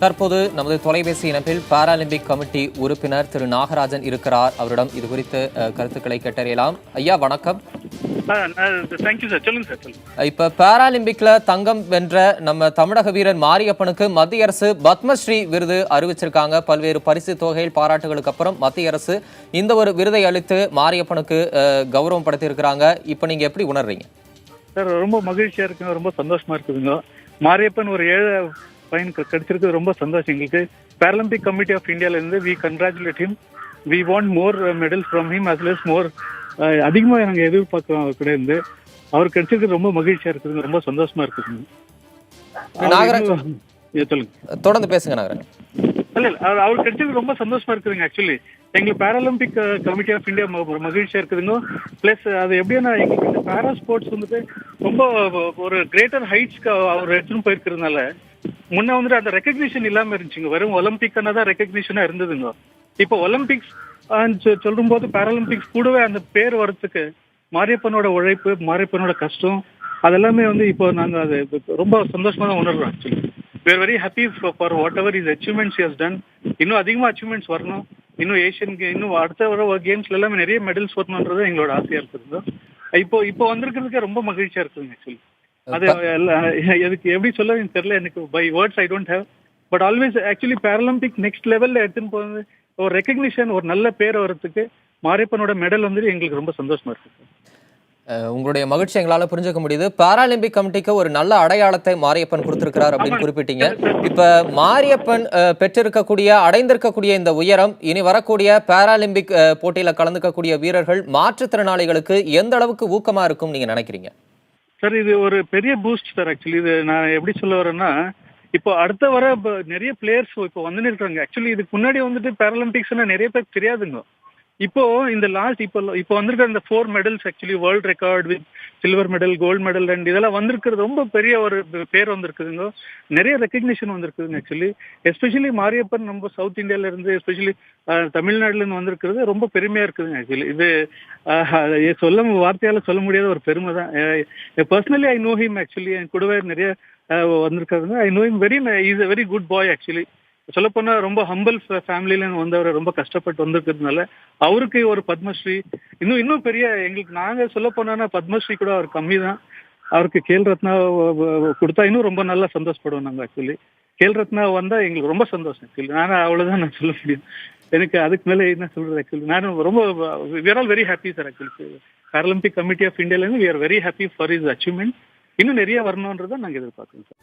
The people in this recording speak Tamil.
தற்போது நமது தொலைபேசி இணைப்பில் பாராலிம்பிக் கமிட்டி உறுப்பினர் திரு நாகராஜன் இருக்கிறார். அவரிடம் இது குறித்து கருத்துக்களை கேட்டறியலாம். ஐயா வணக்கம். இப்ப பாராலிம்பிக்ல தங்கம் வென்ற நம்ம தமிழக வீரர் மாரியப்பனுக்கு மத்திய அரசு பத்மஸ்ரீ விருது அறிவிச்சிருக்காங்க. பல்வேறு பரிசு தொகையில் பாராட்டுகளுக்கு அப்புறம் மத்திய அரசு இந்த ஒரு விருதை அளித்து மாரியப்பனுக்கு கௌரவம் படுத்தி இருக்கிறாங்க. இப்ப நீங்க எப்படி உணர்றீங்க? சார் ரொம்ப மகிழ்ச்சியா இருக்குங்க, ரொம்ப சந்தோஷமா இருக்குதுங்க. மாரியப்பன் ஒரு ஏழை பையன் கிடைச்சிருக்கு, ரொம்ப சந்தோஷம் எங்களுக்கு. பாராலிம்பிக் கமிட்டி ஆஃப் இந்தியால இருந்து we congratulate him. We want more medals from him as well as more. அதிகமாக நாங்கள் எதிர்பார்க்கிறோம் அவர் கூட இருந்து. அவர் கிடைச்சிருக்கு ரொம்ப மகிழ்ச்சியா இருக்குதுங்க, ரொம்ப சந்தோஷமா இருக்குதுங்க. தொடர்ந்து பேசுங்க நாகராஜ். இல்ல அவர் கிடைச்சது ரொம்ப சந்தோஷமா இருக்குதுங்க. ஆக்சுவலி எங்களுக்கு பாராலிம்பிக் கமிட்டி ஆஃப் இந்தியா மகிழ்ச்சியா இருக்குதுங்க. பிளஸ் அது எப்படின்னா எங்களுக்கு இந்த பாரா ஸ்போர்ட்ஸ் வந்துட்டு ரொம்ப ஒரு கிரேட்டர் ஹைட்ஸ்க்கு அவர் எடுத்துன்னு போயிருக்கிறதுனால முன்ன வந்துட்டு அந்த ரெக்கக்னிஷன் இல்லாம இருந்துச்சுங்க. வெறும் ஒலிம்பிக்னா தான் ரெக்கக்னிஷனா இருந்ததுங்க. இப்போ ஒலிம்பிக்ஸ் சொல்லும் போது பாராலிம்பிக்ஸ் கூடவே அந்த பேர் வரத்துக்கு மாரியப்பனோட உழைப்பு, மாரியப்பனோட கஷ்டம் அதெல்லாமே வந்து இப்போ நாங்க அது ரொம்ப சந்தோஷமா தான் உணர்றோம். Actually we are very happy for whatever his achievements he has done. இன்னும் அதிகமா அச்சீவ்மெண்ட்ஸ் வரணும். இன்னும் ஏஷியனுக்கு இன்னும் அடுத்த வர கேம்ஸ்ல எல்லாமே நிறைய மெடல்ஸ் வரணும்ன்றது எங்களோட ஆசையா இருக்குதுங்க. இப்போ வந்திருக்கிறதுக்கு ரொம்ப மகிழ்ச்சியா இருக்குதுங்க. ஆக்சுவலி அது எதுக்கு எப்படி சொல்ல தெரியல எனக்கு. By words I don't have. But always actually Paralympic next லெவல்ல எடுத்துன்னு போகிறது ஒரு ரெக்கக்னிஷன், ஒரு நல்ல பேர் வரதுக்கு மாரியப்பனோட மெடல் வந்துட்டு எங்களுக்கு ரொம்ப சந்தோஷமா இருக்கு. உங்களுடைய மகிழ்ச்சி எங்களால புரிஞ்சுக்க முடியுது. பாராலிம்பிக் கமிட்டிக்கு ஒரு நல்ல அடையாளத்தை மாரியப்பன் கொடுத்திருக்கிறார் அப்படின்னு குறிப்பிட்டீங்க. இப்ப மாரியப்பன் பெற்றிருக்கக்கூடிய அடைந்திருக்கக்கூடிய இந்த உயரம் இனி வரக்கூடிய பாராலிம்பிக் போட்டியில கலந்துக்கக்கூடிய வீரர்கள் மாற்றுத்திறனாளிகளுக்கு எந்த அளவுக்கு ஊக்கமா இருக்கும் நீங்க நினைக்கிறீங்க? சார் இது ஒரு பெரிய பூஸ்ட் சார். ஆக்சுவலி இது நான் எப்படி சொல்ல வரேன்னா, இப்போ அடுத்த வர நிறைய பிளேயர்ஸ் இப்போ வந்து இருக்காங்க. ஆக்சுவலி இதுக்கு முன்னாடி வந்துட்டு பாராலிம்பிக்ஸ்னா நிறைய பேருக்கு தெரியாதுங்க. இப்போ இந்த லாஸ்ட் இப்போ வந்திருக்கிற இந்த 4 medals actually world record with silver medal, gold medal and இதெல்லாம் வந்திருக்கிறது ரொம்ப பெரிய ஒரு பேர் வந்திருக்குதுங்க. நிறைய ரெக்கக்னிஷன் வந்திருக்குதுங்க. ஆக்சுவலி எஸ்பெஷலி மாரியப்பன் நம்ம சவுத் இந்தியால இருந்து எஸ்பெஷலி தமிழ்நாடுல இருந்து வந்திருக்கிறது ரொம்ப பெருமையா இருக்குதுங்க. ஆக்சுவலி இது வார்த்தையால சொல்ல முடியாத ஒரு பெருமை தான். Personally I know him. Actually என் கூடவே நிறைய வந்திருக்காருங்க. I know him is a very good boy. Actually சொல்லப்போனா ரொம்ப ஹம்பிள் ஃபேமிலியில வந்தவர், ரொம்ப கஷ்டப்பட்டு வந்திருக்கிறதுனால அவருக்கு ஒரு பத்மஸ்ரீ இன்னும் பெரிய எங்களுக்கு நாங்க சொல்ல போனா பத்மஸ்ரீ கூட அவர் கம்மி தான். அவருக்கு கேல் ரத்னா கொடுத்தா இன்னும் ரொம்ப நல்லா சந்தோஷப்படுவோம் நாங்கள். ஆக்சுவலி கேல் ரத்னா வந்தா எங்களுக்கு ரொம்ப சந்தோஷம். ஆக்சுவலி அவ்வளவுதான் நான் சொல்ல முடியும். எனக்கு அதுக்கு மேலே என்ன சொல்றது. ஆக்சுவலி நானும் ரொம்ப we are all very happy sir. Actually Paralympic committee of இந்தியால இருந்து we are very happy for his achievement. இன்னும் நிறைய வரணும்ன்றதை நாங்கள் எதிர்பார்க்கணும் சார்.